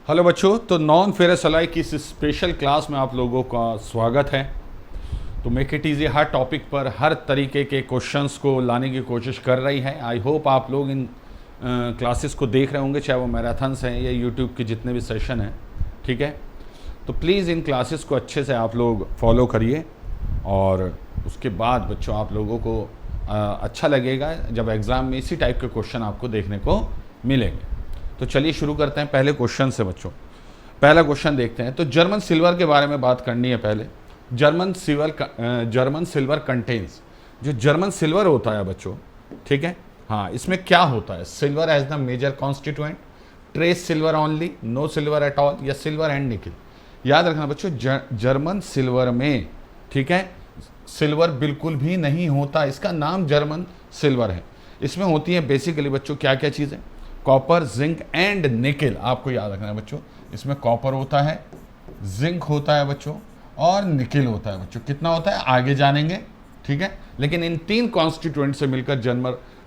Hello बच्चों, तो non ferrous alloy की इस स्पेशल क्लास में आप लोगों का स्वागत है। तो make it easy her topic पर हर तरीके के क्वेश्चंस को लाने की कोशिश कर रही है। आई होप आप लोग इन क्लासेस को देख रहे होंगे, चाहे वो मैराथन्स हैं या यूट्यूब के जितने भी सेशन हैं। ठीक है, तो प्लीज़ इन क्लासेस को अच्छे से आप लोग फॉलो करिए और उसके बाद बच्चों आप लोगों को अच्छा लगेगा जब एग्ज़ाम में इसी टाइप के क्वेश्चन आपको देखने को मिलेंगे। तो चलिए शुरू करते हैं पहले क्वेश्चन से बच्चों। पहला क्वेश्चन देखते हैं। तो जर्मन सिल्वर के बारे में बात करनी है पहले। जर्मन सिल्वर कंटेन्स, जो जर्मन सिल्वर होता है बच्चों, ठीक है, हाँ, इसमें क्या होता है? Silver as the major constituent, trace silver only, no silver at all, या सिल्वर एंड निकल। याद रखना बच्चों, जर्मन सिल्वर में, ठीक है, सिल्वर बिल्कुल भी नहीं होता। इसका नाम जर्मन सिल्वर है। इसमें होती है बेसिकली बच्चों क्या क्या चीज़ें? Copper, zinc and nickel. आपको याद रखना है बच्चों, इसमें कॉपर होता है, जिंक होता है बच्चों, और निकेल होता है बच्चों। कितना होता है आगे जानेंगे, ठीक है, लेकिन इन तीन कॉन्स्टिट्यूएंट से मिलकर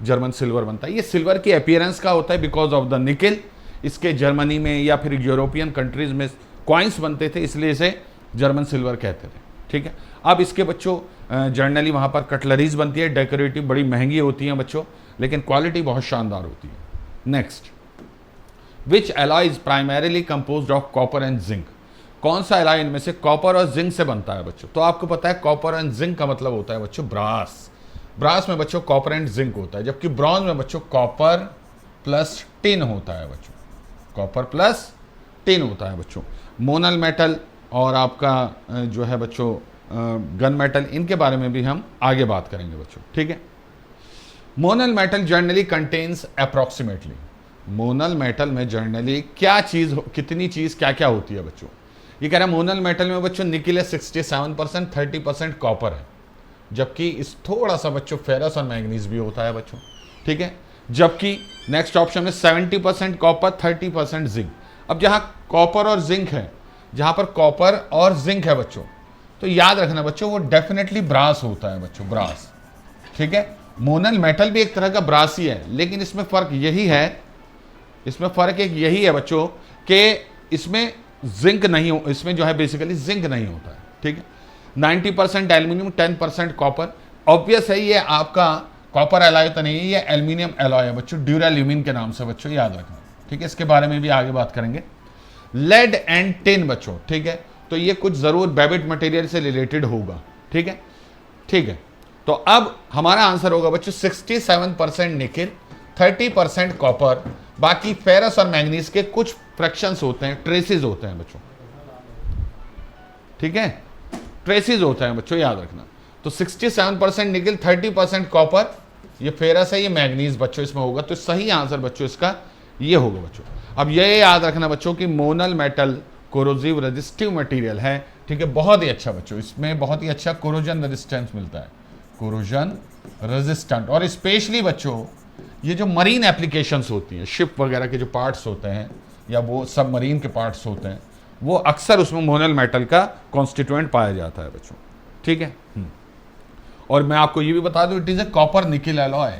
जर्मन सिल्वर बनता है। ये सिल्वर की अपीयरेंस का होता है बिकॉज ऑफ द निकेल। इसके जर्मनी में या फिर यूरोपियन कंट्रीज में कॉइन्स बनते थे, इसलिए इसे जर्मन सिल्वर कहते थे। ठीक है, अब इसके बच्चों जनरली वहाँ पर कटलरीज बनती है, डेकोरेटिव, बड़ी महंगी होती हैं बच्चों, लेकिन क्वालिटी बहुत शानदार होती है। Next, which alloy is primarily composed of copper and zinc? कौन सा एलॉय इनमें से कॉपर और जिंक से बनता है बच्चों? तो आपको पता है कॉपर एंड जिंक का मतलब होता है बच्चों ब्रास। ब्रास में बच्चों कॉपर एंड जिंक होता है, जबकि ब्रॉन्ज में बच्चों कॉपर प्लस टिन होता है बच्चों। कॉपर प्लस टिन होता है बच्चों। मोनल मेटल और आपका जो है बच्चों गन मेटल, इनके बारे में भी हम आगे बात करेंगे बच्चों। ठीक है, Monal metal generally contains approximately, Monal metal में जनरली क्या चीज, कितनी चीज क्या क्या होती है बच्चों? ये कह रहा है मोनल मेटल में बच्चों निकेल है 67%, 30% कॉपर है, जबकि इस थोड़ा सा बच्चों फेरस और मैंगनीज भी होता है बच्चों। ठीक है, जबकि नेक्स्ट ऑप्शन में 70% कॉपर, 30% जिंक। अब जहां कॉपर और जिंक है, जहां पर कॉपर और जिंक है बच्चों, तो याद रखना बच्चों वो डेफिनेटली ब्रास होता है बच्चों, ब्रास। ठीक है, मोनल मेटल भी एक तरह का ब्रास ही है, लेकिन इसमें फर्क यही है, इसमें फर्क एक यही है बच्चों कि इसमें जिंक नहीं हो, इसमें जो है बेसिकली जिंक नहीं होता है। ठीक है, 90% एल्यूमिनियम, 10% कॉपर। ऑब्वियस है ये आपका कॉपर एलॉय तो नहीं है, ये एल्यूमिनियम एलॉय है बच्चों, ड्यूराल्यूमिन के नाम से बच्चों याद रखना। ठीक है, इसके बारे में भी आगे बात करेंगे। लेड एंड टिन बच्चों, ठीक है, तो ये कुछ जरूर बेबिट मटेरियल से रिलेटेड होगा। ठीक है, ठीक है, तो अब हमारा आंसर होगा बच्चों 67% निकेल, 30% कॉपर, बाकी फेरस और मैंगनीज के कुछ फ्रैक्शंस होते हैं, ट्रेसेस होते हैं बच्चों। ठीक है, ट्रेसेस होते हैं बच्चों, याद रखना। तो 67% निकेल, 30% कॉपर, ये फेरस है, ये मैंगनीज बच्चों इसमें होगा। तो सही आंसर बच्चों इसका ये होगा बच्चों। अब ये याद रखना बच्चों कि Monal metal corrosive resistive material है। ठीक है, बहुत ही अच्छा बच्चों, इसमें बहुत ही अच्छा कोरोजन रेजिस्टेंस मिलता है, कोरोजन रेजिस्टेंट। और स्पेशली बच्चों ये जो मरीन एप्लीकेशंस होती हैं, शिप वगैरह के जो पार्ट्स होते हैं या वो सब मरीन के पार्ट्स होते हैं, वो अक्सर उसमें मोनल मेटल का कॉन्स्टिट्यूएंट पाया जाता है बच्चों। ठीक है, और मैं आपको ये भी बता दूं, it is a copper nickel alloy,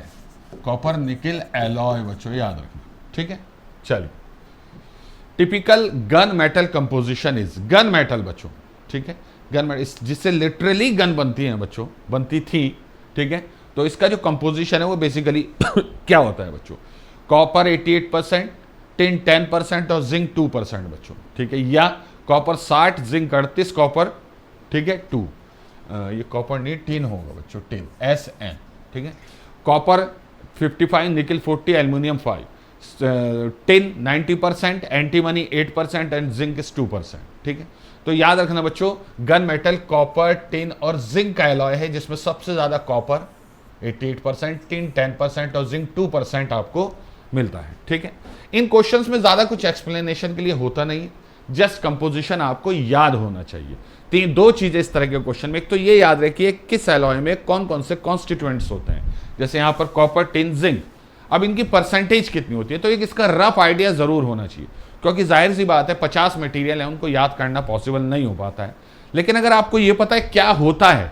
copper nickel alloy बच्चों, याद रखना। ठीक है, चलिए, typical gun metal composition is, gun metal बच्चों, ठीक है, गन मेटल जिससे लिटरली गन बनती है बच्चों, बनती थी। ठीक है, तो इसका जो कंपोजिशन है वो बेसिकली क्या होता है बच्चों? कॉपर 88%, टिन 10% और जिंक 2% बच्चों। ठीक है, या कॉपर 60, जिंक 38, कॉपर, ठीक है, 2, ये कॉपर नहीं टिन होगा बच्चों, टिन, SN। ठीक है, copper 55, nickel 40, aluminium 5, tin 90%, antimony 8% and zinc is 2%। ठीक है, तो याद रखना बच्चों गन मेटल कॉपर, टिन और जिंक का एलॉय है, जिसमें सबसे ज्यादा कॉपर 88%, टिन 10% और जिंक 2% आपको मिलता है। ठीक है, इन क्वेश्चंस में ज्यादा कुछ एक्सप्लेनेशन के लिए होता नहीं, जस्ट कंपोजिशन आपको याद होना चाहिए। दो चीजें इस तरह के क्वेश्चन में, एक तो ये याद रखिए किस एलॉय में कौन कौन से कॉन्स्टिट्यूएंट्स होते हैं, जैसे यहां पर कॉपर, टिन, जिंक, अब इनकी परसेंटेज कितनी होती है, तो एक इसका रफ आइडिया जरूर होना चाहिए, क्योंकि जाहिर सी बात है 50 मटेरियल है, उनको याद करना पॉसिबल नहीं हो पाता है। लेकिन अगर आपको ये पता है क्या होता है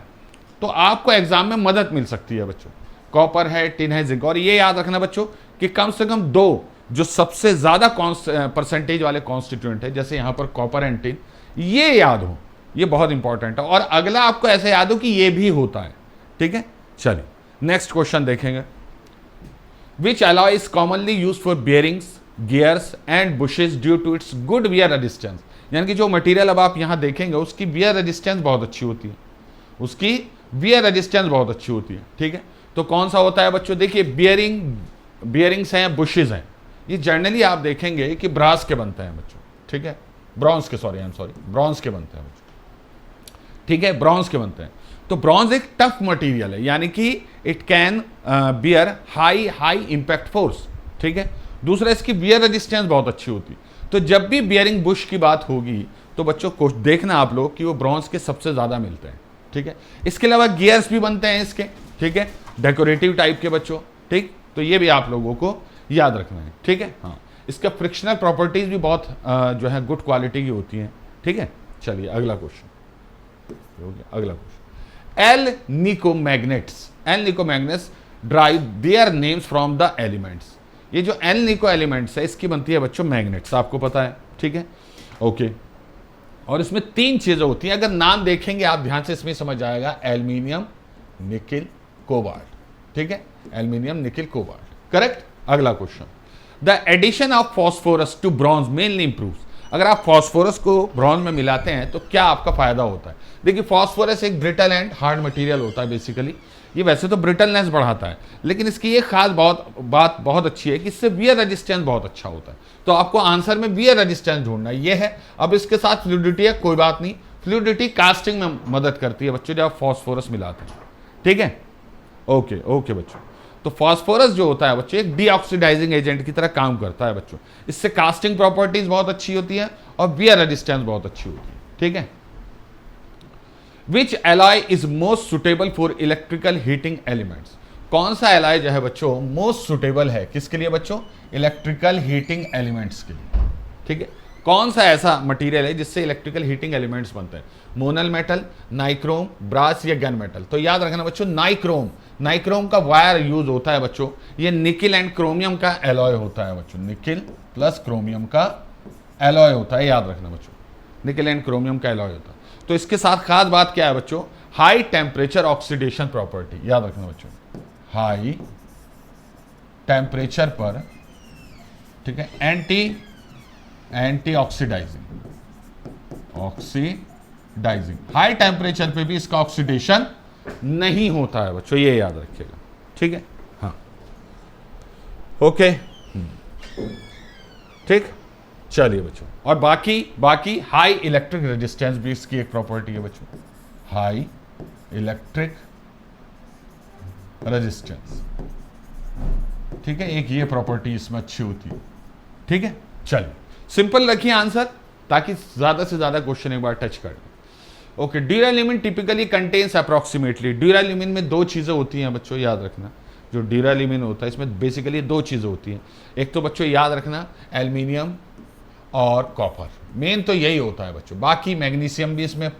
तो आपको एग्जाम में मदद मिल सकती है बच्चों। कॉपर है, टिन है, जिंक, और ये याद रखना बच्चों कि कम से कम 2 जो सबसे ज़्यादा परसेंटेज वाले कॉन्स्टिट्यूएंट है, जैसे यहाँ पर कॉपर एंड टिन, ये याद हो, ये बहुत इंपॉर्टेंट है। और अगला आपको ऐसे याद हो कि ये भी होता है, ठीक है। चलिए नेक्स्ट क्वेश्चन देखेंगे। विच alloy is commonly used for bearings, gears and bushes due to its good wear resistance। यानी कि जो मटेरियल अब आप यहाँ देखेंगे उसकी वियर रेजिस्टेंस बहुत अच्छी होती है, उसकी वियर रेजिस्टेंस बहुत अच्छी होती है, ठीक है। तो कौन सा होता है बच्चों, देखिए बियरिंग्स हैं, बुशेज हैं, ये जनरली आप देखेंगे कि ब्रास के बनते हैं बच्चों, ठीक है, ब्रॉन्ज के ब्रॉन्ज के बनते हैं बच्चों, ठीक है, ब्रॉन्ज के बनते हैं। तो ब्रॉन्ज एक टफ मटेरियल है, यानी कि it can bear high impact force, ठीक है। दूसरा इसकी बियर रेजिस्टेंस बहुत अच्छी होती है। तो जब भी बियरिंग बुश की बात होगी तो बच्चों को देखना आप लोग कि वो ब्रॉन्ज के सबसे ज़्यादा मिलते हैं, ठीक है। इसके अलावा गियर्स भी बनते हैं इसके, ठीक है, डेकोरेटिव टाइप के बच्चों, ठीक। तो ये भी आप लोगों को याद रखना है, ठीक है। हाँ, इसका फ्रिक्शनल प्रॉपर्टीज भी बहुत जो है गुड क्वालिटी की होती हैं, ठीक है। चलिए अगला क्वेश्चन हो गया। अगला question, L निकोमैग्नेट्स drive their names from the elements. ये जो एल निको एलिमेंट्स है इसकी बनती है बच्चों मैग्नेट्स, आपको पता है, ठीक है, ओके। और इसमें 3 चीजें होती हैं, अगर नाम देखेंगे आप ध्यान से इसमें समझ आएगा, एल्यूमिनियम, निकिल, कोबाल्ट, ठीक है, एल्यूमिनियम, निकिल, कोबाल्ट, करेक्ट। अगला question, the addition of phosphorus to bronze mainly improves. अगर आप फॉस्फोरस को ब्रॉन्ज में मिलाते हैं तो क्या आपका फायदा होता है। देखिए फॉस्फोरस एक ब्रिटल एंड हार्ड मटेरियल होता है बेसिकली, ये वैसे तो ब्रिटलनेस बढ़ाता है, लेकिन इसकी एक खास बात बहुत अच्छी है कि इससे वियर रेजिस्टेंस बहुत अच्छा होता है। तो आपको आंसर में वियर रेजिस्टेंस ढूंढना ये है। अब इसके साथ फ्लूइडिटी है, कोई बात नहीं, फ्लूइडिटी कास्टिंग में मदद करती है बच्चों जब आप फॉस्फोरस मिलाते हैं, ठीक है, ओके ओके बच्चों। तो फास्फोरस जो होता है बच्चों एक डीऑक्सीडाइजिंग एजेंट की तरह काम करता है बच्चों, इससे कास्टिंग प्रॉपर्टीज बहुत अच्छी होती है और वियर रेजिस्टेंस बहुत अच्छी होती है, ठीक है। Which alloy is most suitable for electrical heating elements. कौन सा एलॉय जो है बच्चों मोस्ट सुटेबल है किसके लिए बच्चों, इलेक्ट्रिकल हीटिंग एलिमेंट्स के लिए, ठीक है। कौन सा ऐसा मटेरियल है जिससे इलेक्ट्रिकल हीटिंग एलिमेंट्स बनते हैं, मोनल मेटल, नाइक्रोम, ब्रास या गन मेटल। तो याद रखना बच्चों नाइक्रोम का वायर यूज होता है बच्चों, ये निकिल एंड क्रोमियम का एलॉय होता है बच्चों, निकिल प्लस क्रोमियम का एलॉय होता है, याद रखना बच्चों, निकिल एंड क्रोमियम का एलॉय होता है। तो इसके साथ खास बात क्या है बच्चों, हाई टेम्परेचर ऑक्सीडेशन प्रॉपर्टी, याद रखना बच्चों, हाई टेम्परेचर पर, ठीक है, एंटी ऑक्सीडाइजिंग, हाई टेम्परेचर पे भी इसका ऑक्सीडेशन नहीं होता है बच्चों, ये याद रखिएगा, ठीक है। हाँ ओके ठीक, चलिए बच्चों। और बाकी हाई इलेक्ट्रिक रेजिस्टेंस भी इसकी एक प्रॉपर्टी है बच्चों, हाई इलेक्ट्रिक रेजिस्टेंस, ठीक है, एक ये प्रॉपर्टी इसमें अच्छी होती है, ठीक है। चलिए सिंपल रखिए आंसर ताकि ज्यादा से ज्यादा क्वेश्चन एक बार टच कर लें। ओके, ड्यूराल्यूमिन टिपिकली कंटेन्स अप्रोक्सीमेटली, ड्यूराल्यूमिन में 2 चीजें होती हैं बच्चों, याद रखना, जो ड्यूराल्यूमिन होता है इसमें बेसिकली 2 चीजें होती हैं, एक तो बच्चों याद रखना एल्यूमिनियम और कॉपर, मेन तो यही होता है बच्चों। बाकी मैग्नीशियम भी इसमें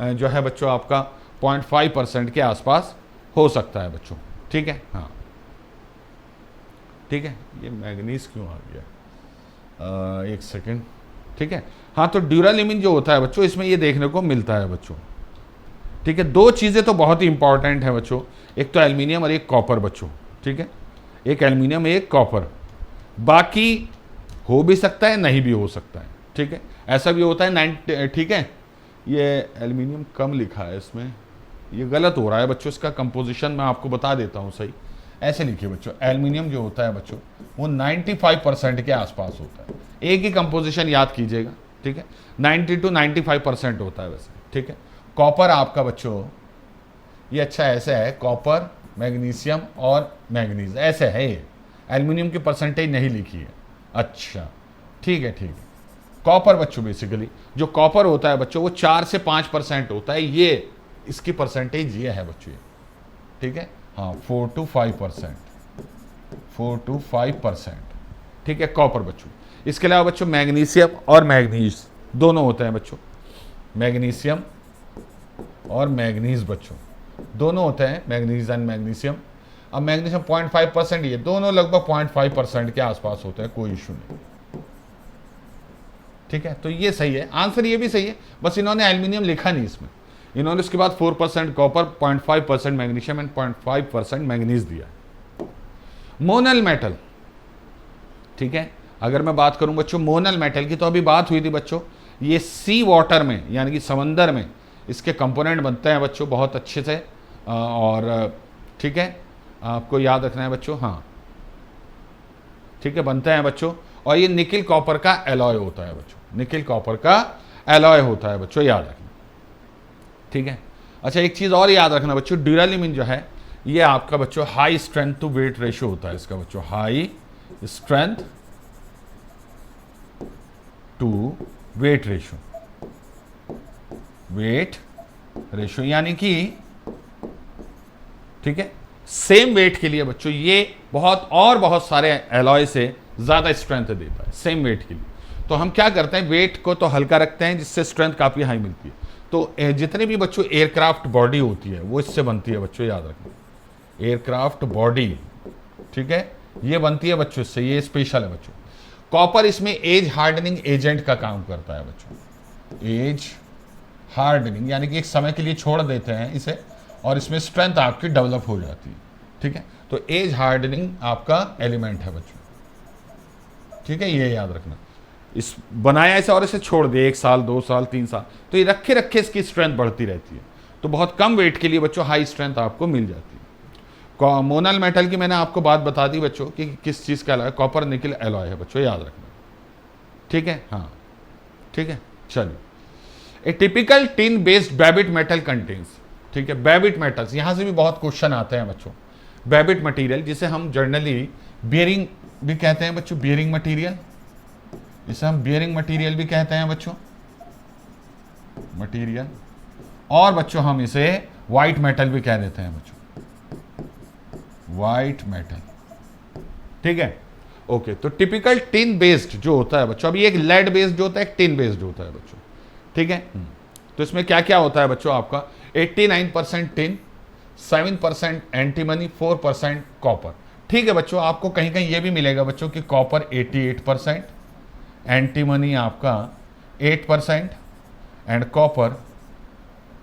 जो है बच्चों आपका 0.5% के आसपास हो सकता है बच्चों, ठीक है। हाँ ठीक है, ये मैग्नीज क्यों आ गया, एक सेकेंड, ठीक है। हाँ, तो ड्यूराल्यूमिन जो होता है बच्चों इसमें ये देखने को मिलता है बच्चों, ठीक है। 2 चीज़ें तो बहुत ही इंपॉर्टेंट है बच्चों, एक तो एल्यूमिनियम और एक कॉपर बच्चों, ठीक है, एक एल्यूमिनियम एक कॉपर, बाकी हो भी सकता है नहीं भी हो सकता है, ठीक है, ऐसा भी होता है ठीक है। ये एल्यूमिनियम कम लिखा है इसमें, ये गलत हो रहा है बच्चों, इसका कंपोजिशन मैं आपको बता देता हूँ सही, ऐसे लिखिए बच्चों, एल्यूमिनियम जो होता है बच्चों वो 95% के आसपास होता है, एक ही कंपोजिशन याद कीजिएगा, ठीक है, 90 to 95% होता है वैसे, ठीक है। कॉपर आपका बच्चों ये अच्छा ऐसे है, कॉपर, मैग्नीशियम और मैग्नीज ऐसे है, ये एल्यूमिनियम की परसेंटेज नहीं लिखी है, अच्छा ठीक है ठीक है। कॉपर बच्चों बेसिकली जो कॉपर होता है बच्चों वो 4 से 5% होता है, ये इसकी परसेंटेज ये है बच्चों, ये ठीक है, हाँ 4 to 5%, ठीक है, कॉपर बच्चों। इसके अलावा बच्चों मैग्नीशियम और मैग्नीज दोनों होते हैं बच्चों, मैग्नीशियम और मैग्नीज बच्चों दोनों होते हैं, मैग्नीज एंड मैग्नीशियम। अब मैग्नीशियम 0.5%, ये दोनों लगभग 0.5% के आसपास होते हैं, कोई इशू नहीं। ठीक है, तो ये सही है, आंसर ये भी सही है, बस इन्होंने एल्यूमिनियम लिखा नहीं इसमें, इन्होंने उसके बाद 4% कॉपर, 0.5% मैग्नीशियम एंड 0.5% मैंगनीज दिया। मोनल मेटल, ठीक है, अगर मैं बात करूं बच्चों मोनल मेटल की, तो अभी बात हुई थी बच्चों, ये सी वाटर में यानी कि समंदर में इसके कंपोनेंट बनते हैं बच्चों बहुत अच्छे से, और ठीक है, आपको याद रखना है बच्चों, हाँ ठीक है, बनते हैं बच्चों, और ये निकिल कॉपर का एलॉय होता है बच्चों, निकिल कॉपर का एलॉय होता है बच्चों, याद रखना। ठीक है, अच्छा एक चीज़ और याद रखना बच्चों, ड्यूरेलिमिन जो है ये आपका बच्चों high strength to weight ratio होता है इसका बच्चों, high strength to weight ratio यानी कि ठीक है सेम वेट के लिए बच्चों ये बहुत सारे एलॉय से ज़्यादा स्ट्रेंथ देता है सेम वेट के लिए। तो हम क्या करते हैं, वेट को तो हल्का रखते हैं जिससे स्ट्रेंथ काफ़ी हाई मिलती है। तो जितने भी बच्चों एयरक्राफ्ट बॉडी होती है वो इससे बनती है बच्चों, याद रखना, एयरक्राफ्ट बॉडी, ठीक है, ये बनती है बच्चों इससे, ये स्पेशल है बच्चों। कॉपर इसमें एज हार्डनिंग एजेंट का काम करता है बच्चों, एज हार्डनिंग यानी कि एक समय के लिए छोड़ देते हैं इसे और इसमें स्ट्रेंथ आपकी डेवलप हो जाती है। ठीक है, तो एज हार्डनिंग आपका एलिमेंट है बच्चों, ठीक है, ये याद रखना। इस बनाया ऐसे और इसे छोड़ दिया 1 साल 2 साल 3 साल, तो ये रखे रखे इसकी स्ट्रेंथ बढ़ती रहती है। तो बहुत कम वेट के लिए बच्चों हाई स्ट्रेंथ आपको मिल जाती है। मोनल मेटल की मैंने आपको बात बता दी बच्चों कि किस चीज़ का एलॉय, कॉपर निकल एलॉय है बच्चों, याद रखना। ठीक है, हाँ ठीक है, चलिए। ए typical tin based Babbitt metal contains, ठीक है, बेबिट मेटल्स, यहाँ से भी बहुत क्वेश्चन आते हैं बच्चों। बेबिट मटेरियल जिसे हम जनरली बियरिंग भी कहते हैं बच्चों, बियरिंग मटेरियल, इसे हम बियरिंग मटेरियल भी कहते हैं बच्चों, मटेरियल, और बच्चों हम इसे वाइट मेटल भी कह देते हैं बच्चों, वाइट मेटल। ठीक है, ओके। तो टिपिकल टिन बेस्ड जो होता है बच्चों, अभी एक लेड बेस्ड जो होता है, एक टिन बेस्ड होता है बच्चों, ठीक है। तो इसमें क्या क्या होता है बच्चों आपका, 89% टिन, 7% एंटीमनी, 4% कॉपर। ठीक है बच्चों, आपको कहीं कहीं ये भी मिलेगा बच्चों कि कॉपर 88%, एंटीमनी आपका 8% and copper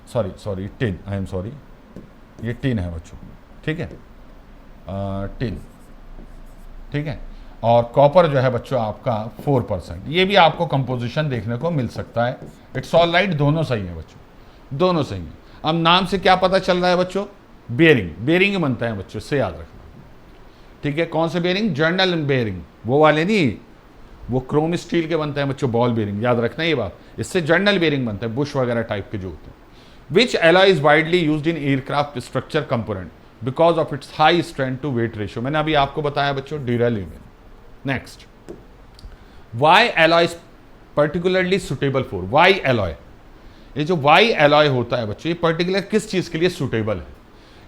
sorry tin, I am sorry, ये टिन है बच्चों, ठीक है, टिन, ठीक है, और कॉपर जो है बच्चों आपका 4%। ये भी आपको कंपोजिशन देखने को मिल सकता है। इट्स ऑल राइट, दोनों सही है बच्चों, दोनों सही है। अब नाम से क्या पता चल रहा है बच्चों, बेरिंग, बेरिंग बनता है बच्चों, इससे याद रखना। ठीक है, कौन से बेरिंग, जर्नल बेरिंग, वो वाले नहीं, वो क्रोम स्टील के बनते हैं बच्चों, बॉल बेरिंग, याद रखना ये बात। इससे जर्नल बेरिंग बनता है, बुश वगैरह टाइप के जो होते हैं। Which alloy is widely used in aircraft structure component because of its high strength to weight ratio, मैंने अभी आपको बताया बच्चों, duralumin. Next, Y alloy particularly suitable for, Y alloy, ये जो वाई एलॉय होता है बच्चों, ये पर्टिकुलर किस चीज के लिए सुटेबल है,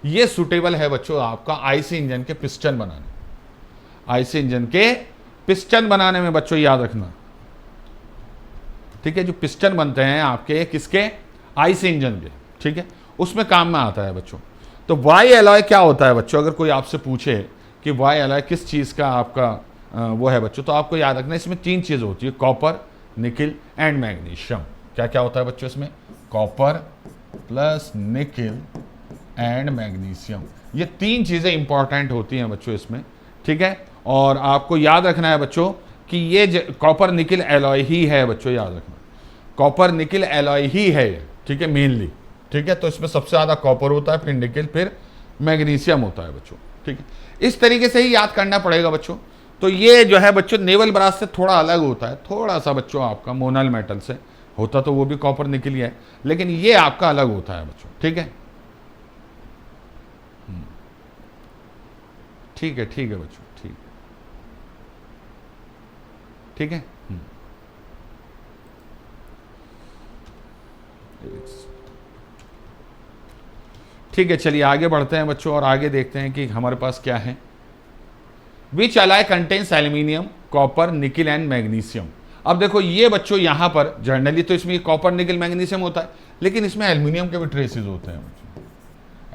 ये सुटेबल है बच्चों आपका आईसी इंजन के पिस्टन बनाने, आईसी इंजन के पिस्टन बनाने में बच्चों, याद रखना। ठीक है, जो पिस्टन बनते हैं आपके किसके, आईसी इंजन के, ठीक है, उसमें काम में आता है बच्चों। तो वाई एलॉय क्या होता है बच्चों, अगर कोई आपसे पूछे कि वाई एलॉय किस चीज़ का आपका वो है बच्चों, तो आपको याद रखना इसमें 3 चीज़ होती है, कॉपर, निकिल एंड मैग्नीशियम। क्या क्या होता है बच्चों इसमें, copper plus nickel and magnesium, ये 3 चीज़ें इंपॉर्टेंट होती हैं बच्चों इसमें। ठीक है, और आपको याद रखना है बच्चों कि ये कॉपर निकिल एलॉय ही है बच्चों, याद रखना, कॉपर निकिल एलॉय ही है ये, ठीक है, मेनली। ठीक है, तो इसमें सबसे ज़्यादा कॉपर होता है, फिर निकिल, फिर मैग्नीशियम होता है बच्चों। ठीक है, इस तरीके से ही याद करना पड़ेगा बच्चों। तो ये जो है बच्चों नेवल ब्रास से थोड़ा अलग होता है, थोड़ा सा बच्चों आपका मोनल मेटल से होता, तो वो भी कॉपर निकिल ही है, लेकिन ये आपका अलग होता है बच्चों। ठीक है, ठीक है, ठीक है बच्चों, ठीक, ठीक है। ठीक है, चलिए आगे बढ़ते हैं बच्चों और आगे देखते हैं कि हमारे पास क्या है। Which alloy contains aluminium, copper, nickel and magnesium. अब देखो ये बच्चों यहाँ पर जनरली तो इसमें कॉपर, निकिल, मैग्नीशियम होता है, लेकिन इसमें एल्यूमिनियम के भी ट्रेसेस होते हैं बच्चों,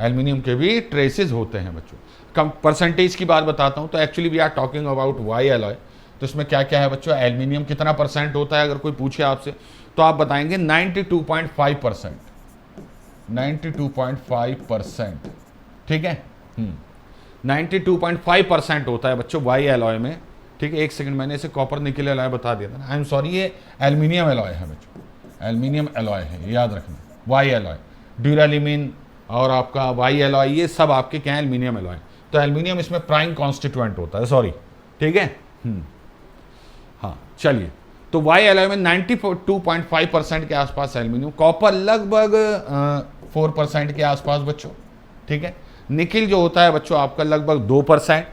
एल्यूमिनियम के भी ट्रेसेस होते हैं बच्चों। कम परसेंटेज की बात बताता हूँ, तो actually we are talking about Y alloy. तो इसमें क्या क्या है बच्चों, एल्यूमिनियम कितना परसेंट होता है, अगर कोई पूछे आपसे तो आप बताएंगे 92.5%, 92.5%, ठीक है। 92.5% होता है बच्चों वाई एलॉय में, ठीक है। एक सेकंड, मैंने इसे कॉपर निकल एलॉय बता दिया था ना, आई एम सॉरी, ये एल्यूमिनियम एलॉय है बच्चों, एल्यूमिनियम एलॉय है, याद रखना। वाई एलॉय, ड्यूराल्यूमिन और आपका वाई एलॉय, ये सब आपके क्या है, एल्यूमिनियम एलॉय। तो एल्यूमिनियम इसमें प्राइम कॉन्स्टिट्यूएंट होता है, सॉरी, ठीक है। हाँ चलिए, तो वाई एलॉय में 92.5% के आसपास एल्यूमिनियम, कॉपर लगभग 4% के आसपास बच्चों, ठीक है। निकिल जो होता है बच्चों आपका लगभग 2%,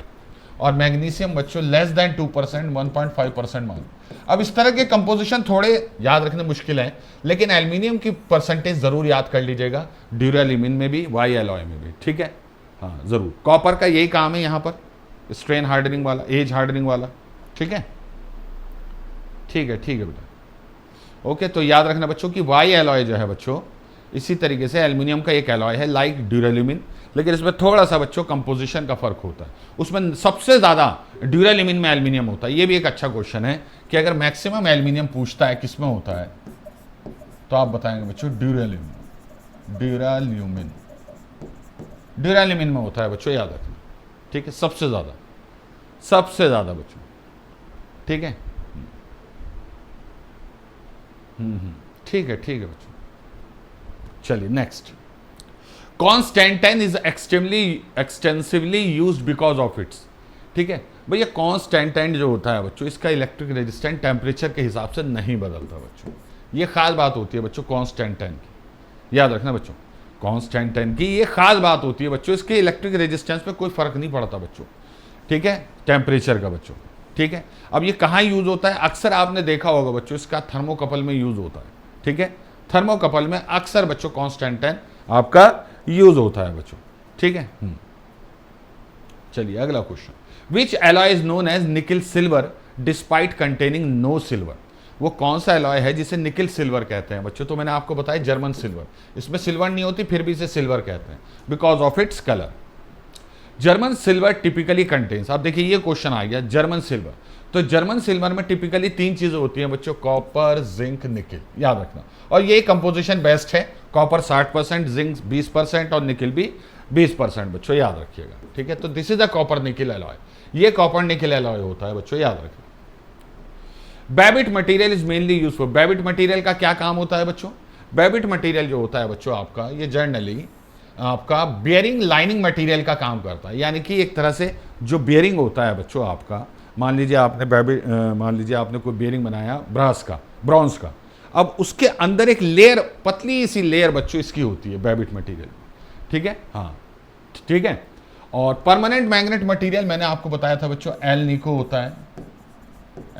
और मैग्नीशियम बच्चों लेस देन 2%, 1.5% मान। अब इस तरह के कंपोजिशन थोड़े याद रखने मुश्किल है, लेकिन एल्यूमिनियम की परसेंटेज जरूर याद कर लीजिएगा, ड्यूराल्यूमिन में भी, वाई एलॉय में भी, ठीक है। हाँ जरूर, कॉपर का यही काम है यहाँ पर, स्ट्रेन हार्डनिंग वाला, एज हार्डनिंग वाला, ठीक है, ठीक है, ठीक है बेटा। ओके, तो याद रखना बच्चों कि वाई एलॉय जो है बच्चों, इसी तरीके से एल्यूमिनियम का एक एलॉय है लाइक ड्यूराल्यूमिन, लेकिन इसमें थोड़ा सा बच्चों कंपोजिशन का फर्क होता है। उसमें सबसे ज़्यादा ड्यूराल्यूमिन में एल्यूमिनियम होता है। ये भी एक अच्छा क्वेश्चन है कि अगर मैक्सिमम एल्यूमिनियम पूछता है किस में होता है, तो आप बताएंगे बच्चों ड्यूराल्यूमिन, ड्यूराल्यूमिन, ड्यूराल्यूमिन में होता है बच्चों, याद रखना, ठीक है, सबसे ज़्यादा, सबसे ज़्यादा बच्चों, ठीक है। ठीक है, ठीक है बच्चों। चलिए next, Constantine is extensively used because of it's, ठीक है भैया। कॉन्स्टेंटाइन जो होता है बच्चों, इसका इलेक्ट्रिक रेजिस्टेंस टेम्परेचर के हिसाब से नहीं बदलता बच्चों। ये खास बात होती है बच्चों कॉन्स्टेंटाइन की, याद रखना बच्चों, कॉन्स्टेंटाइन की ये खास बात होती है बच्चों, इसके इलेक्ट्रिक रेजिस्टेंस पे कोई फर्क नहीं पड़ता बच्चों, ठीक है, टेम्परेचर का बच्चों, ठीक है। अब ये कहाँ यूज होता है, अक्सर आपने देखा होगा बच्चों, इसका थर्मोकपल में यूज होता है, ठीक है। थर्मोकपल में अक्सर बच्चों कॉन्स्टेंटाइन आपका यूज होता है बच्चों, ठीक है। चलिए अगला question, which alloy is known as nickel silver despite containing no silver. वो कौन सा एलॉय है जिसे निकिल सिल्वर कहते हैं बच्चों, तो मैंने आपको बताया जर्मन सिल्वर, इसमें सिल्वर नहीं होती फिर भी इसे सिल्वर कहते हैं because of its colour. German silver typically contains, आप देखिए ये क्वेश्चन आ गया, जर्मन सिल्वर, तो जर्मन सिल्वर में टिपिकली 3 चीजें होती हैं बच्चों, कॉपर, जिंक, निकिल, याद रखना। और ये कंपोजिशन बेस्ट है, कॉपर 60%, जिंक 20% और निकिल भी 20% बच्चों, याद रखिएगा, ठीक है। तो this is a copper nickel alloy, ये कॉपर निकिल एलॉय होता है बच्चों, याद रखिए। Babbitt material is mainly use for, babbitt material का क्या काम होता है बच्चों, बेबिट मटेरियल जो होता है बच्चों आपका, ये जनरली आपका बियरिंग लाइनिंग मटेरियल का काम करता है, यानी कि एक तरह से जो बियरिंग होता है बच्चों आपका, मान लीजिए आपने कोई बियरिंग बनाया ब्रास का, ब्रॉन्ज का, अब उसके अंदर एक लेयर, पतली सी लेयर बच्चों इसकी होती है बेबिट मटेरियल, ठीक है, हाँ ठीक है। और परमानेंट मैग्नेट मटेरियल मैंने आपको बताया था बच्चों, एल निको होता है,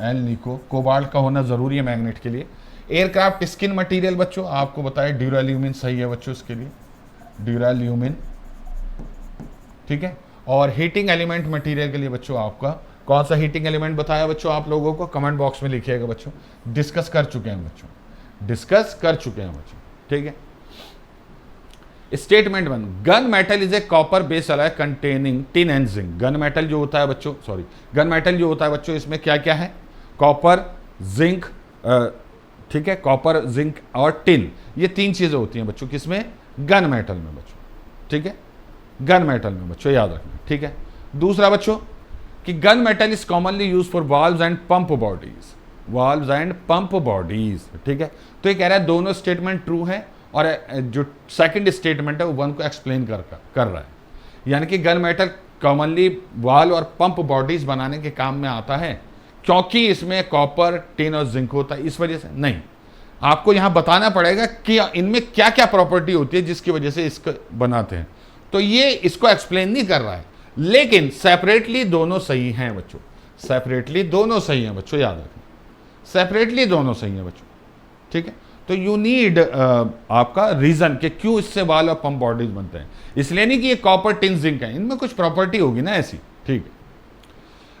एल निको, कोबाल्ट का होना जरूरी है मैग्नेट के लिए। एयरक्राफ्ट स्किन मटेरियल बच्चों आपको बताया ड्यूराल्यूमिन सही है बच्चों इसके लिए, ड्यूराल्यूमिन, ठीक है। और हीटिंग एलिमेंट मटेरियल के लिए बच्चों आपका कौन सा हीटिंग एलिमेंट बताया बच्चों, आप लोगों को कमेंट बॉक्स में लिखिएगा बच्चों, डिस्कस कर चुके हैं बच्चों, डिस्कस कर चुके हैं बच्चों, ठीक है। Statement 1, gun metal is a copper base alloy containing tin and zinc. Gun metal जो होता है बच्चों, सॉरी, गन मेटल जो होता है बच्चों, इसमें क्या क्या है, कॉपर, जिंक, ठीक है, कॉपर, जिंक और टिन, ये 3 चीजें होती हैं बच्चों किसमें, गन मेटल में बच्चों, ठीक है, गन मेटल में बच्चों, याद रखना, ठीक है। दूसरा बच्चों कि gun metal is commonly use for valves and pump bodies, valves and pump bodies, ठीक है। तो ये कह रहा है दोनों स्टेटमेंट ट्रू है, और जो सेकंड स्टेटमेंट है वो 1 को एक्सप्लेन कर रहा है, यानी कि गन मेटल कॉमनली वाल्व और पंप बॉडीज बनाने के काम में आता है, क्योंकि इसमें कॉपर, टिन और जिंक होता है, इस वजह से नहीं। आपको यहां बताना पड़ेगा कि इनमें क्या क्या प्रॉपर्टी होती है जिसकी वजह से इसको बनाते हैं, तो ये इसको एक्सप्लेन नहीं कर रहा है, लेकिन सेपरेटली दोनों सही हैं बच्चों, सेपरेटली दोनों सही हैं बच्चों, याद रखना, सेपरेटली दोनों सही हैं बच्चों, ठीक है। तो यू नीड आपका रीजन कि क्यों इससे वाल और पंप बॉडीज बनते हैं, इसलिए नहीं कि ये कॉपर, टिन, जिंक है, इनमें कुछ प्रॉपर्टी होगी ना ऐसी, ठीक है।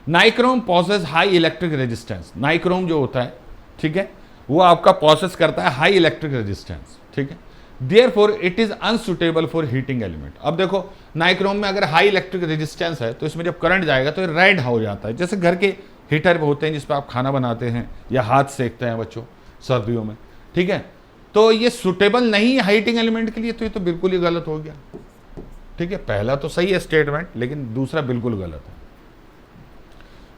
Nichrome possesses high electric resistance, nichrome जो होता है, ठीक है, वो आपका प्रोसेस करता है हाई इलेक्ट्रिक रेजिस्टेंस, ठीक है। Therefore it is unsuitable for heating element. अब देखो नाइक्रोम में अगर हाई इलेक्ट्रिक रेजिस्टेंस है तो इसमें जब करंट जाएगा तो रेड हो जाता है, जैसे घर के हीटर होते हैं जिस पर आप खाना बनाते हैं या हाथ सेकते हैं बच्चों सर्दियों में, ठीक है। तो ये सुटेबल नहीं है हीटिंग एलिमेंट के लिए, तो ये तो बिल्कुल ही गलत हो गया, ठीक है। पहला तो सही है स्टेटमेंट, लेकिन दूसरा बिल्कुल गलत है।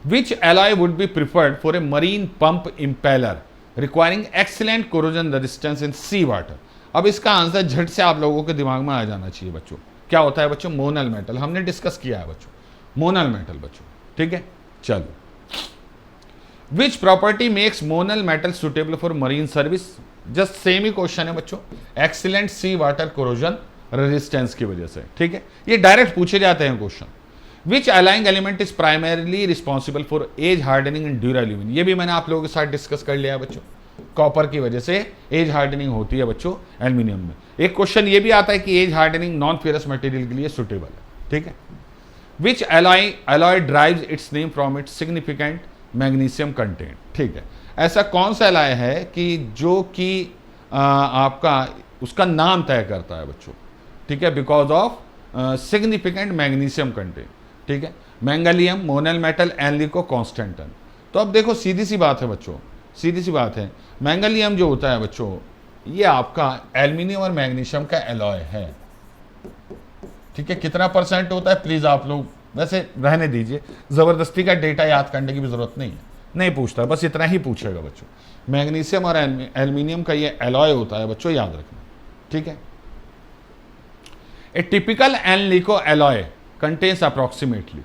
Which alloy would be preferred for a marine pump impeller requiring excellent corrosion resistance in sea water. अब इसका आंसर झट से आप लोगों के दिमाग में आ जाना चाहिए बच्चों। क्या होता है बच्चों? मोनल मेटल। हमने डिस्कस किया है बच्चों, मोनल मेटल बच्चों, ठीक है। चलो, which property makes Monal metal suitable for marine service? Just same he question है बच्चों, एक्सीलेंट सी वाटर कोरोजन रेजिस्टेंस की वजह से, ठीक है। ये डायरेक्ट पूछे जाते हैं question. Which alloying element is primarily responsible for age hardening in duralumin? ये भी मैंने आप लोगों के साथ डिस्कस कर लिया है बच्चों। कॉपर की वजह से एज हार्डनिंग होती है बच्चों एल्यूमिनियम में। एक क्वेश्चन ये भी आता है कि age hardening non ferrous material के लिए सुटेबल है, ठीक है। Which alloy drives its name from its significant magnesium content? ठीक है, ऐसा कौन सा एलॉय है कि जो कि आपका उसका नाम तय करता है बच्चों, ठीक है, because of significant magnesium content, ठीक है। मैंगलियम, मोनल मेटल, एनलिको, कॉन्स्टेंटन। तो अब देखो सीधी सी बात है बच्चों, सीधी सी बात है, मैंगलियम जो होता है बच्चों ये आपका एल्यूमिनियम और मैग्नीशियम का एलॉय है, ठीक है। कितना परसेंट होता है प्लीज आप लोग वैसे रहने दीजिए, जबरदस्ती का डेटा याद करने की भी जरूरत नहीं है, नहीं पूछता, बस इतना ही पूछेगा बच्चों। मैग्नीशियम और एल्यूमिनियम का ये एलॉय होता है बच्चों, याद रखना, ठीक है। ए टिपिकल एनलिको एलॉय कंटेन्स अप्रॉक्सीमेटली,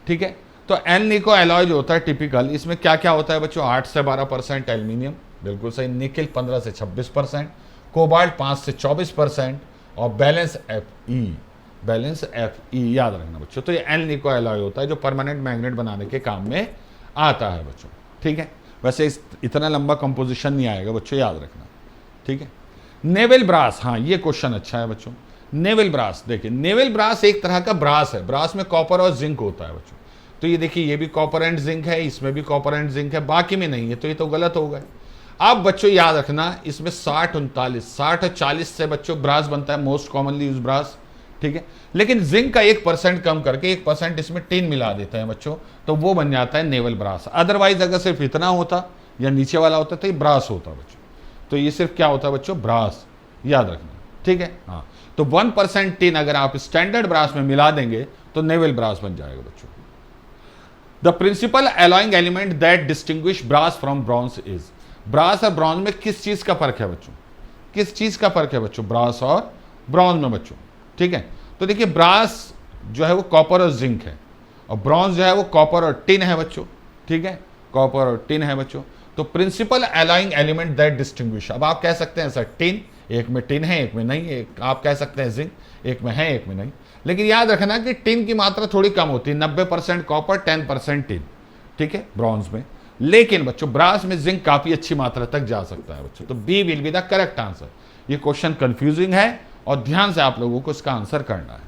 ठीक है। तो एनलिको एलॉय जो होता है टिपिकल, इसमें क्या क्या होता है बच्चों? 8 से 12% एल्यूमिनियम, बिल्कुल सही। निकेल 15 से 26%, कोबाल्ट 5 से 24% और बैलेंस Fe याद रखना बच्चों। तो ये एनलिको एलॉय होता है जो परमानेंट मैग्नेट बनाने के काम में आता है बच्चों, ठीक है। वैसे इतना लंबा कंपोजिशन नहीं आएगा बच्चों, याद रखना, ठीक है। नेवल ब्रास, हाँ ये क्वेश्चन अच्छा है बच्चों। नेवल ब्रास, देखिए नेवल ब्रास एक तरह का ब्रास है, ब्रास में कॉपर और जिंक होता है बच्चों। तो ये देखिए ये भी कॉपर एंड जिंक है, इसमें भी कॉपर एंड जिंक है, बाकी में नहीं है, तो ये तो गलत हो गए। अब बच्चों याद रखना इसमें 60 और 40 से बच्चों ब्रास बनता है, मोस्ट कॉमनली यूज ब्रास, ठीक है। लेकिन जिंक का 1% कम करके 1% इसमें टिन मिला देते हैं बच्चों, तो वो बन जाता है नेवल ब्रास। अदरवाइज अगर सिर्फ इतना होता या नीचे वाला होता तो ये ब्रास होता बच्चों। तो ये सिर्फ क्या होता है बच्चों? ब्रास, याद रखना, ठीक है। हाँ, तो 1% टिन अगर आप स्टैंडर्ड ब्रास में मिला देंगे तो नेवल ब्रास बन जाएगा बच्चों। The principal alloying element that distinguish brass from bronze is? Brass और ब्रॉन्ज में किस चीज का फर्क है बच्चों? किस चीज का फर्क है बच्चों ब्रास और ब्रॉन्ज में बच्चों? ठीक है, तो देखिए ब्रास जो है वो कॉपर और जिंक है और ब्रॉन्ज जो है वो कॉपर और टिन है बच्चों, ठीक है, कॉपर और टिन है बच्चों। तो principal alloying element that distinguish, अब आप कह सकते हैं सर टिन, एक में टिन है एक में नहीं है, आप कह सकते हैं जिंक, एक में है एक में नहीं, लेकिन याद रखना कि टिन की मात्रा थोड़ी कम होती है, 90% कॉपर 10% टिन, ठीक है, ब्रॉन्ज में। लेकिन बच्चों ब्रास में जिंक काफी अच्छी मात्रा तक जा सकता है बच्चों, तो B will be the correct answer. ये क्वेश्चन कंफ्यूजिंग है और ध्यान से आप लोगों को इसका आंसर करना है।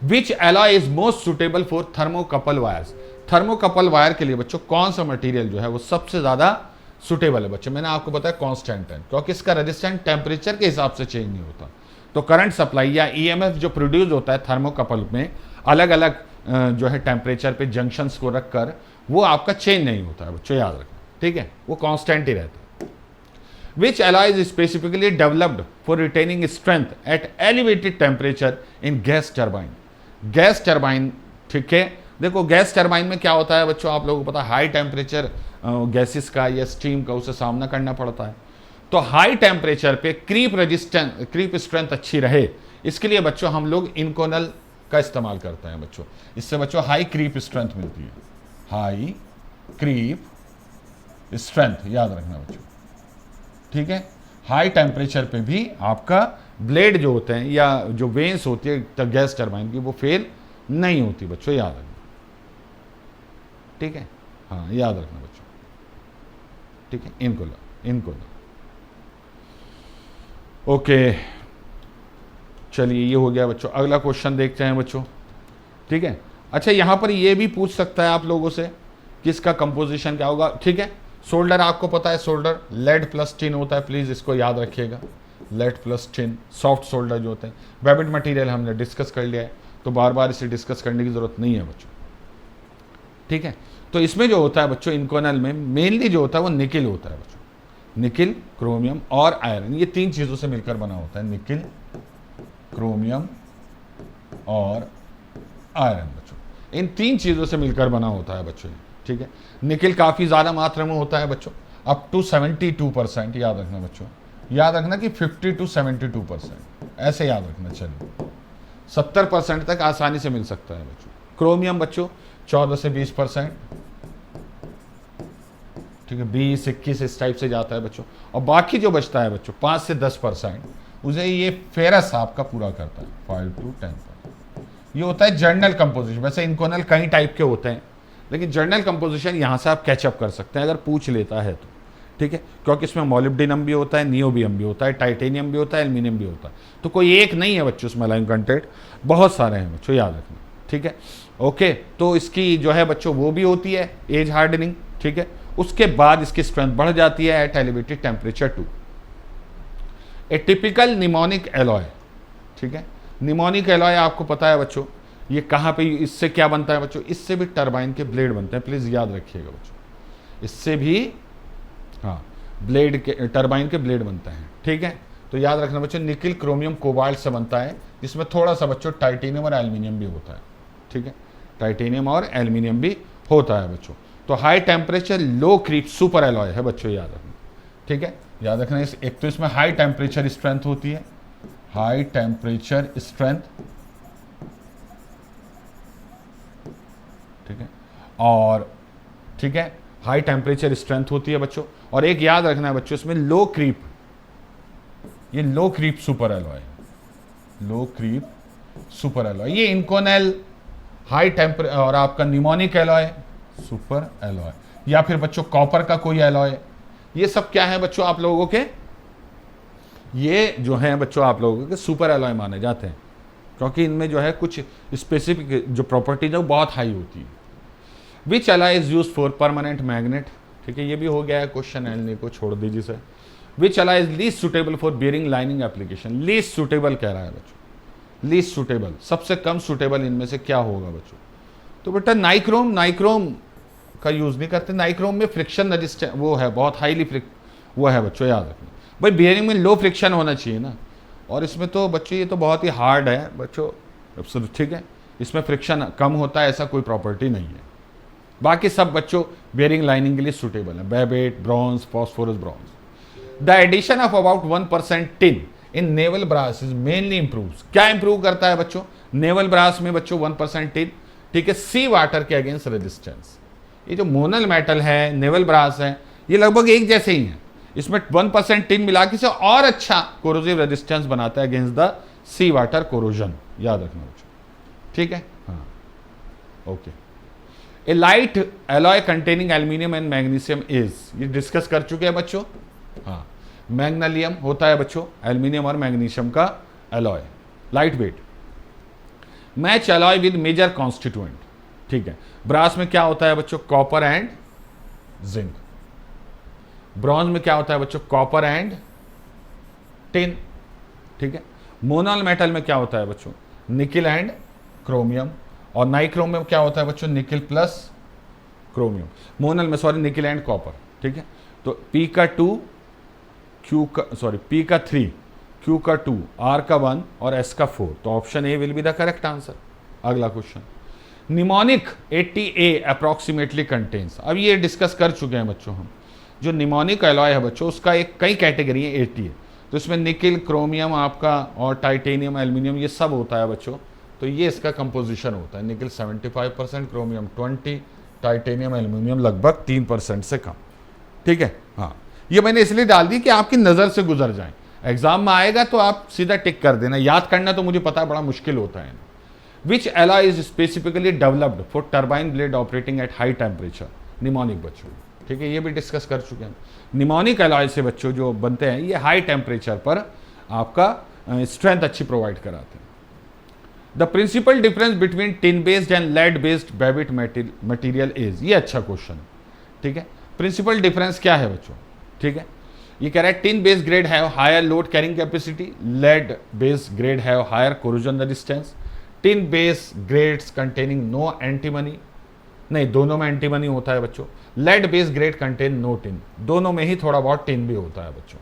Which alloy is most suitable for thermocouple wires? Thermocouple wire के लिए बच्चों कौन सा मटेरियल जो है वो सबसे ज्यादा सुटेबल है बच्चों? मैंने आपको बताया कांस्टेंट, क्योंकि इसका रेजिस्टेंस टेम्परेचर के हिसाब से चेंज नहीं होता। तो करंट सप्लाई या ईएमएफ जो प्रोड्यूस होता है थर्मोकपल में अलग अलग जो है टेम्परेचर पे जंक्शंस को रखकर, वो आपका चेंज नहीं होता है बच्चों, याद रखना, ठीक है, वो कांस्टेंट ही रहता है। Which alloy is specifically developed for retaining strength at elevated temperature in gas turbine? Gas turbine, ठीक है, देखो गैस टरबाइन में क्या होता है बच्चों, आप लोगों को पता है हाई टेम्परेचर गैसेस का या स्टीम का उसे सामना करना पड़ता है। तो हाई टेम्परेचर पे क्रीप स्ट्रेंथ अच्छी रहे, इसके लिए बच्चों हम लोग इनकोनल का इस्तेमाल करते हैं बच्चों। इससे बच्चों हाई क्रीप स्ट्रेंथ मिलती है, हाई क्रीप स्ट्रेंथ, याद रखना बच्चों, ठीक है। हाई टेम्परेचर पे भी आपका ब्लेड जो होते हैं या जो वेन्स होती है गैस टरबाइन की वो फेल नहीं होती बच्चों, याद रखना, ठीक है, हाँ याद रखना बच्चों, ठीक है। इनको ओके, चलिए ये हो गया बच्चों। अगला क्वेश्चन देखते हैं बच्चों, ठीक है। अच्छा यहाँ पर ये भी पूछ सकता है आप लोगों से किसका कंपोजिशन क्या होगा, ठीक है। सोल्डर आपको पता है, सोल्डर लेड प्लस टिन होता है, प्लीज इसको याद रखिएगा, lead plus tin, soft solder जो होते हैं। बेबिट मटेरियल हमने डिस्कस कर लिया है, तो बार बार इसे डिस्कस करने की ज़रूरत नहीं है बच्चों, ठीक है। तो इसमें जो होता है बच्चों, इनकोनल में मेनली जो होता है वो निकिल होता है बच्चों, निकिल, क्रोमियम और आयरन, ये तीन चीज़ों से मिलकर बना होता है, निकिल, क्रोमियम और आयरन बच्चों, इन तीन चीज़ों से मिलकर बना होता है बच्चों, ठीक है। निकिल काफ़ी ज़्यादा मात्रा में होता है बच्चों, अप टू 72%, याद रखना बच्चों, याद रखना कि 50 to 72%, ऐसे याद रखना, चलिए 70% तक आसानी से मिल सकता है बच्चों। क्रोमियम बच्चों 14 से 20%, ठीक है, 20-21 इस टाइप से जाता है बच्चों, और बाकी जो बचता है बच्चों 5 से 10% उसे ये फेरस आपका पूरा करता है, 5 to 10%। ये होता है जर्नल कंपोजिशन। वैसे इनकोनल कई टाइप के होते हैं, लेकिन जर्नल कंपोजिशन यहाँ से आप कैचअप कर सकते हैं अगर पूछ लेता है तो, ठीक है, क्योंकि इसमें मोलिब्डेनम भी होता है, नियोबियम भी होता है, टाइटेनियम भी होता है, एल्यूमिनियम भी होता है, तो कोई एक नहीं है बच्चों इसमें लाइन कंटेंट, बहुत सारे हैं बच्चों, याद रखना, ठीक है। ओके, तो इसकी जो है बच्चों वो भी होती है एज हार्डनिंग, ठीक है। उसके बाद इसकी स्ट्रेंथ बढ़ जाती है at elevated temperature to a typical Nimonic alloy, ठीक है। निमोनिक एलॉय आपको पता है बच्चों, ये कहाँ पे, इससे क्या बनता है बच्चों, इससे भी टरबाइन के ब्लेड बनते हैं, प्लीज़ याद रखिएगा बच्चों, इससे भी, हाँ, ब्लेड के, टरबाइन के ब्लेड बनते हैं, ठीक है। तो याद रखना बच्चों, निकिल, क्रोमियम, कोबाल्ट से बनता है, जिसमें थोड़ा सा बच्चों टाइटेनियम और एल्यूमिनियम भी होता है, ठीक है, टाइटेनियम और एल्यूमिनियम भी होता है बच्चों। तो high temperature low creep super alloy है बच्चों, याद रखना, ठीक है। याद रखना, एक तो इसमें हाई टेम्परेचर स्ट्रेंथ होती है, हाई टेम्परेचर स्ट्रेंथ, ठीक है, और ठीक है, हाई टेम्परेचर स्ट्रेंथ होती है बच्चों। और एक याद रखना है बच्चों, इसमें लो क्रीप, ये लो क्रीप सुपर एलॉय, लो क्रीप सुपर एलॉय, ये इनकोनल हाई टेम्पर, और आपका निमोनिक एलॉय सुपर एलॉय, या फिर बच्चों कॉपर का कोई एलॉय, ये सब क्या है बच्चों आप लोगों के, ये जो है बच्चों आप लोगों के सुपर एलॉय माने जाते हैं, क्योंकि इनमें जो है कुछ स्पेसिफिक जो प्रॉपर्टीज है वो बहुत हाई होती है। Which alloy is use for permanent magnet, ठीक है, ये भी हो गया है क्वेश्चन, एल को छोड़ दीजिए sir. Which alloy is least suitable for bearing lining application, least suitable कह रहा है बच्चों, लीस्ट सुटेबल, सबसे कम सुटेबल इनमें से क्या होगा बच्चों, तो बेटा नाइक्रोम, नाइक्रोम का यूज नहीं करते, नाइक्रोम में फ्रिक्शन रजिस्टेंस वो है, बहुत हाईली वो है बच्चों, याद रखना भाई, बियरिंग में लो फ्रिक्शन होना चाहिए ना, और इसमें तो बच्चों ये तो बहुत ही हार्ड है बच्चों, ठीक है, इसमें फ्रिक्शन कम होता है, ऐसा कोई प्रॉपर्टी नहीं है। बाकी सब बच्चों बियरिंग लाइनिंग के लिए सुटेबल है, Babbitt, bronze, phosphorus bronze. The addition of about 1% tin in naval brass is mainly improves, क्या इंप्रूव करता है बच्चों, नेवल ब्रास में बच्चों 1% टिन, ठीक है, सी वाटर के अगेंस्ट रेजिस्टेंस। ये जो मोनल मेटल है, नेवल ब्रास है, ये लगभग एक जैसे ही हैं, इसमें 1% टिन मिला के से और अच्छा कोरोजिव रेजिस्टेंस बनाता है against the sea water corrosion, याद रखना बच्चों, ठीक है, हाँ, okay. A light alloy containing aluminium and magnesium is, ये डिस्कस कर चुके हैं बच्चों, हाँ, मैग्नीशियम होता है बच्चों, एल्यूमिनियम और मैग्नीशियम का alloy, light weight. Match alloy with major constituent, ठीक है, ब्रास में क्या होता है बच्चों, कॉपर एंड जिंक, ब्रॉन्ज में क्या होता है बच्चों, कॉपर एंड टिन, ठीक है, मोनल मेटल में क्या होता है बच्चों, निकिल एंड क्रोमियम, और नाइक्रोम में क्या होता है बच्चों, निकिल प्लस क्रोमियम, मोनल में सॉरी निकिल एंड कॉपर, ठीक है। तो पी का 2, क्यू का सॉरी पी का 3, क्यू का 2, आर का 1 और एस का 4, तो option A will be the correct answer. अगला question, Nimonic 80A approximately contains, अब ये डिस्कस कर चुके हैं बच्चों हम, जो निमोनिक एलॉय है बच्चों उसका एक कई कैटेगरी है, 80 है, तो इसमें निकिल, क्रोमियम आपका और टाइटेनियम, एल्यूमिनियम ये सब होता है बच्चों, तो ये इसका कंपोजिशन होता है, निकिल 75%, क्रोमियम 20, टाइटेनियम एल्यूमिनियम लगभग 3% से कम, ठीक है, हाँ, ये मैंने इसलिए डाल दी कि आपकी नज़र से गुजर जाए, एग्जाम में आएगा तो आप सीधा टिक कर देना, याद करना तो मुझे पता है बड़ा मुश्किल होता है। Which alloy is specifically developed for turbine blade operating at high temperature, Nimonic बच्चों, ठीक है, ये भी डिस्कस कर चुके हैं। निमोनिक एलॉय से बच्चों जो बनते हैं ये हाई टेम्परेचर पर आपका स्ट्रेंथ अच्छी प्रोवाइड कराते हैं। The principal difference between tin based and lead based Babbitt material is, ये अच्छा क्वेश्चन है, ठीक है, प्रिंसिपल डिफरेंस क्या है बच्चों, ठीक है, ये कह रहा है tin base grade have higher load carrying capacity, lead base grade have higher corrosion resistance, tin base grades containing no antimony, नहीं दोनों में एंटीमनी होता है बच्चों, lead base grade contain no tin, दोनों में ही थोड़ा बहुत टिन भी होता है बच्चों,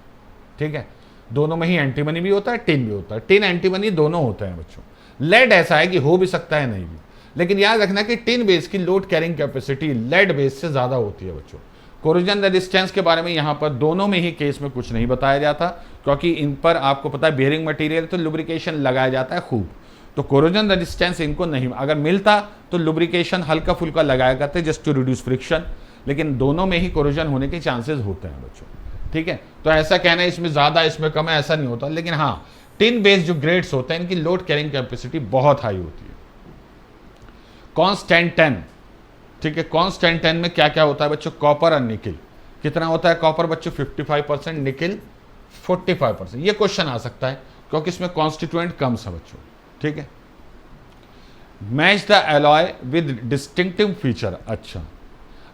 ठीक है, दोनों में ही एंटीमनी भी होता है, टिन भी होता है, टिन एंटीमनी दोनों होते हैं बच्चों। लेड ऐसा है कि हो भी सकता है नहीं भी, लेकिन याद रखना कि टिन बेस की load carrying capacity lead base से ज्यादा होती है बच्चों। कोरोजन रेजिस्टेंस के बारे में यहाँ पर दोनों में ही केस में कुछ नहीं बताया जाता, क्योंकि इन पर आपको पता है बेयरिंग मटेरियल तो लुब्रिकेशन लगाया जाता है खूब, तो कोरोजन रेजिस्टेंस इनको नहीं, अगर मिलता तो लुब्रिकेशन हल्का फुल्का लगाया करते जस्ट टू रिड्यूस फ्रिक्शन, लेकिन दोनों में ही कोरोजन होने के चांसेस होते हैं बच्चों, ठीक है। तो ऐसा कहना है इसमें ज्यादा इसमें कम है, ऐसा नहीं होता, लेकिन हाँ टिन बेस्ड जो ग्रेड्स होते हैं इनकी लोड कैरिंग कैपेसिटी बहुत हाई होती है। कांस्टेंट 10, ठीक है, कांस्टेंट 10 में क्या क्या होता है बच्चों, कॉपर और निकिल, कितना होता है कॉपर बच्चों 55%, निकिल 45%, ये क्वेश्चन आ सकता है क्योंकि इसमें कॉन्स्टिट्यूएंट कम है बच्चों, ठीक है। Match the alloy with distinctive feature, अच्छा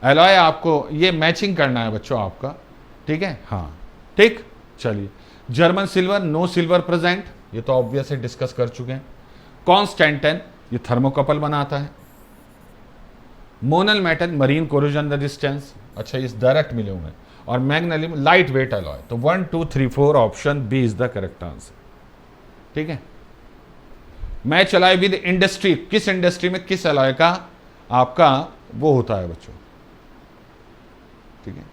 एलॉय आपको ये मैचिंग करना है बच्चों आपका, ठीक है, हाँ ठीक, चलिए। German silver, no silver present, ये तो ऑब्वियस है डिस्कस कर चुके हैं। कांस्टेंट 10 ये थर्मोकपल बनाता है। Monal metal marine corrosion resistance, अच्छा इस डायरेक्ट मिले हुए हैं, और मैग्नेलियम लाइट वेट एलॉय, तो 1 2 3 4 option B is the correct answer, ठीक है। मैच एलॉय विद इंडस्ट्री, किस इंडस्ट्री में किस एलॉय का आपका वो होता है बच्चों, ठीक है।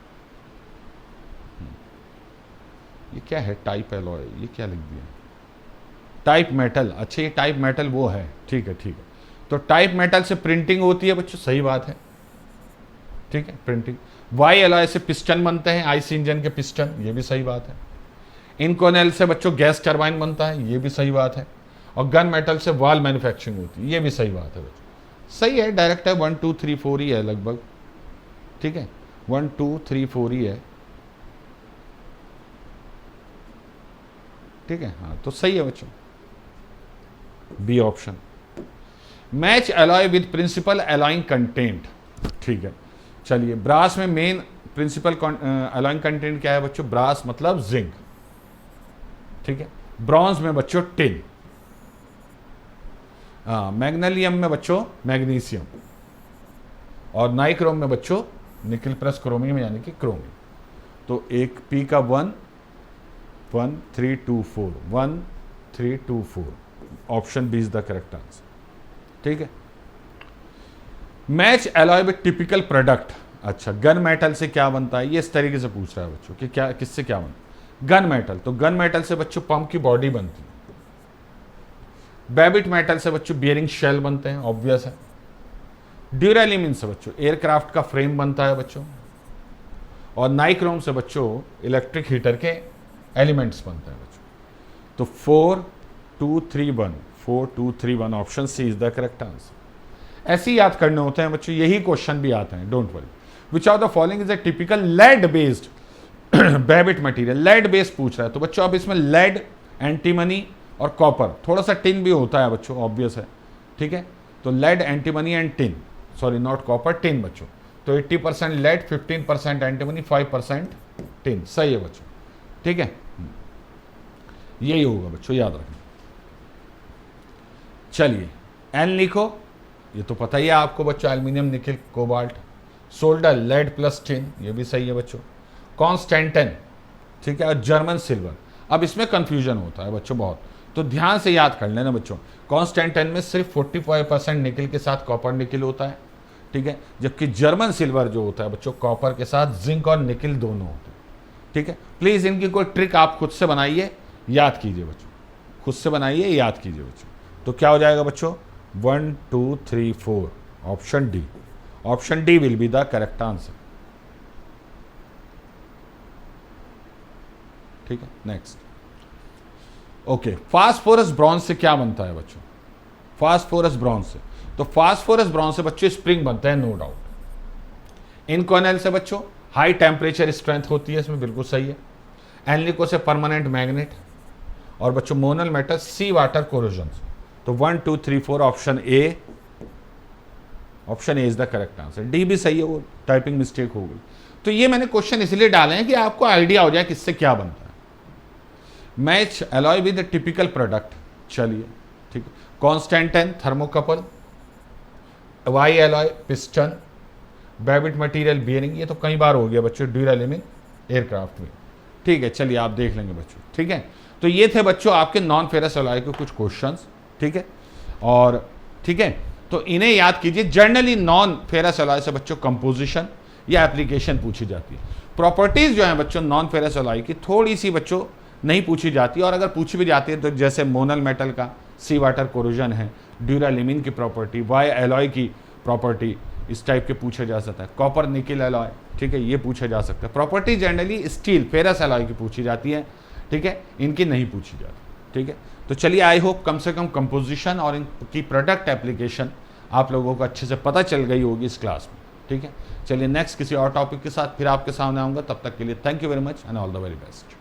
ये क्या है टाइप एलॉय, ये क्या लिख दिया, टाइप मेटल, अच्छा ये टाइप मेटल वो है, ठीक है ठीक है। तो टाइप मेटल से प्रिंटिंग होती है बच्चों, सही बात है, ठीक है, प्रिंटिंग। वाई एलॉय से पिस्टन बनते हैं, आईसी इंजन के पिस्टन, ये भी सही बात है। इनकोनेल से बच्चों गैस टरबाइन बनता है, ये भी सही बात है। और गन मेटल से वाल मैन्युफैक्चरिंग होती है, ये भी सही बात है बच्चों, सही है, डायरेक्ट है, 1 2 3 4 ही है लगभग, ठीक है, 1 2 3 4 ही है, ठीक है, हाँ तो सही है बच्चों, B option. Match alloy with principal alloying content, ठीक है, चलिए। ब्रास में मेन प्रिंसिपल एलॉइंग कंटेंट क्या है बच्चों, ब्रास मतलब जिंक, ठीक है। ब्रॉन्ज में बच्चों टिन, मैग्नेलियम में बच्चों मैग्नीशियम, और नाइक्रोम में बच्चों निकिल प्लस क्रोमियम यानी कि क्रोमियम। तो एक पी का 1 1 3 2 4 1 3 2 4, option B is the correct answer, ठीक है। Match alloy with typical product, अच्छा गन मेटल से क्या बनता है, ये इस तरीके से पूछ रहा है बच्चों कि क्या किससे क्या बनता है। गन मेटल, तो गन मेटल से बच्चों पंप की बॉडी बनती है। बेबिट मेटल से बच्चों बियरिंग शेल बनते हैं, ऑब्वियस है। ड्यूरेलिमिन से बच्चों एयरक्राफ्ट का फ्रेम बनता है बच्चों, और नाइक्रोम से बच्चों इलेक्ट्रिक हीटर के एलिमेंट्स बनते हैं बच्चों। तो 4 2 3 1 4 2 3 1, option C is the correct answer. ऐसे ही याद करने होते हैं बच्चों, यही क्वेश्चन भी आते हैं, don't worry. Which of the following is a typical lead based Babbitt material, lead based पूछ रहा है, तो बच्चों अब इसमें लेड, एंटीमनी और कॉपर, थोड़ा सा टिन भी होता है बच्चों, ऑब्वियस है, ठीक है। तो lead, antimony and tin, sorry not copper, tin बच्चों। तो 80% लेड, 15% एंटीमनी, 5% टिन, सही है बच्चों, ठीक है। यही होगा बच्चों, याद रखना। चलिए एन लिखो, ये तो पता ही है आपको बच्चों, aluminium, nickel, cobalt. Solder, lead plus tin, ये भी सही है बच्चों। कांस्टेंटिन, ठीक है, और जर्मन सिल्वर। अब इसमें कंफ्यूजन होता है बच्चों बहुत, तो ध्यान से याद कर लेना बच्चों। कांस्टेंटिन में सिर्फ 45% निकिल के साथ कॉपर निकिल होता है, ठीक है, जबकि जर्मन सिल्वर जो होता है बच्चों कॉपर के साथ जिंक और निकिल दोनों होते हैं, ठीक है। प्लीज इनकी कोई ट्रिक आप खुद से बनाइए, याद कीजिए बच्चों, खुद से बनाइए, याद कीजिए बच्चों। तो क्या हो जाएगा बच्चों, 1 2 3 4, option D, option D will be the correct answer, ठीक है। नेक्स्ट, ओके, फास्फोरस ब्रॉन्ज से क्या बनता है बच्चों, फास्फोरस ब्रॉन्ज से, तो फास्फोरस ब्रॉन्ज से बच्चों स्प्रिंग बनता है, नो डाउट। इनकोनेल से बच्चों हाई टेम्परेचर स्ट्रेंथ होती है, इसमें बिल्कुल सही है। एनलिको से परमानेंट मैग्नेट, और बच्चों मोनल मेटल सी वाटर कोरोजन। तो 1 2 3 4, option A, option A is the correct answer. D भी सही है, वो टाइपिंग मिस्टेक हो गई। तो ये मैंने क्वेश्चन इसलिए डाले हैं कि आपको आइडिया हो जाए किससे क्या बनता है। Match alloy with typical product, चलिए ठीक है। Constantan thermocouple, Y alloy piston, Babbitt material bearing, ये तो कई बार हो गया बच्चों, ड्यूरालिमिन एयरक्राफ्ट में, ठीक है। चलिए आप देख लेंगे बच्चों, ठीक है। तो ये थे बच्चों आपके नॉन फेरस एलॉय के कुछ क्वेश्चंस, ठीक है। और ठीक है, तो इन्हें याद कीजिए। जनरली नॉन फेरस एलॉय से बच्चों कंपोजिशन या एप्लीकेशन पूछी जाती है। प्रॉपर्टीज जो है बच्चों नॉन फेरस एलॉय की थोड़ी सी बच्चों नहीं पूछी जाती, और अगर पूछी भी जाती है तो जैसे मोनल मेटल का सी वाटर कोरोजन है, ड्यूरालिमिन की प्रॉपर्टी, वाई एलॉय की प्रॉपर्टी, इस टाइप के पूछे जा सकता है। कॉपर निकल एलॉय, ठीक है, ये पूछा जा सकता है। Property generally steel ferrous alloy की पूछी जाती है, ठीक है, इनकी नहीं पूछी जाती, ठीक है। तो चलिए आई होप कम से कम कंपोजिशन और इनकी प्रोडक्ट एप्लीकेशन आप लोगों को अच्छे से पता चल गई होगी इस क्लास में, ठीक है। चलिए नेक्स्ट किसी और टॉपिक के साथ फिर आपके सामने आऊँगा, तब तक के लिए thank you very much and all the very best.